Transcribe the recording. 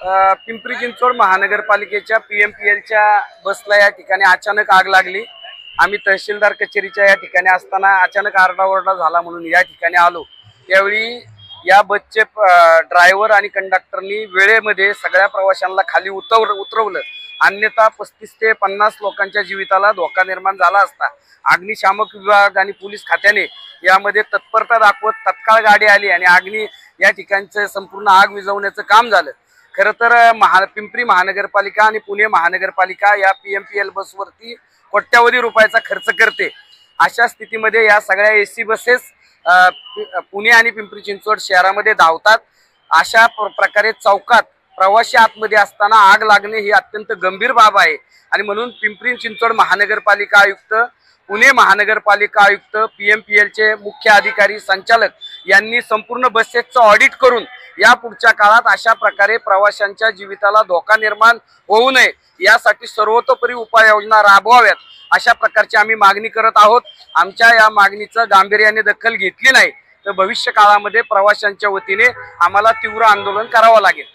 पिंपरी चिंचवड महानगरपालिकेच्या PMPLच्या बसला या ठिकाणी अचानक आग लागली। आम्ही तहसीलदार कचेरीच्या या ठिकाणी असताना अचानक आरडाओरडा झाला म्हणून या ठिकाणी आलो। त्यावेळी या बसचे ड्रायव्हर आणि कंडक्टरनी वेळेमध्ये सगळ्या प्रवाशांना खाली उतरवलं, अन्यथा 35 ते 50 लोकांच्या जीविताला धोका निर्माण झाला असता। अग्निशामक विभाग आणि पोलीस खात्याने यामध्ये तत्परता दाखवत तत्काळ गाडी आली आणि आगनी या ठिकाणचं संपूर्ण आग विझवण्याचं काम झालं। खरं तर पिंपरी महानगरपालिका आणि पुणे महानगरपालिका या PMPL बसवरती कोट्यावधी रुपयाचा खर्च करते। अशा स्थितीमध्ये या सगळ्या AC बसेस पुणे आणि पिंपरी चिंचवड शहरामध्ये धावतात। अशा प्रकारे चौकात प्रवासी आतमध्ये असताना आग लागणे ही अत्यंत गंभीर बाब आहे आणि म्हणून पिंपरी चिंचवड महानगरपालिका आयुक्त, पुणे महानगरपालिका आयुक्त, PMPLचे मुख्य अधिकारी संचालक यांनी संपूर्ण बसेसचं ऑडिट करून या पुढच्या काळात अशा प्रकारे प्रवाशांच्या जीविताला धोका निर्माण होऊ नये यासाठी सर्वतोपरी उपाययोजना राबवाव्यात अशा प्रकारची आम्ही मागणी करत आहोत। आमच्या या मागणीचं गांभीर्याने दखल घेतली नाही तर भविष्य काळामध्ये प्रवाशांच्या वतीने आम्हाला तीव्र आंदोलन करावं लागेल।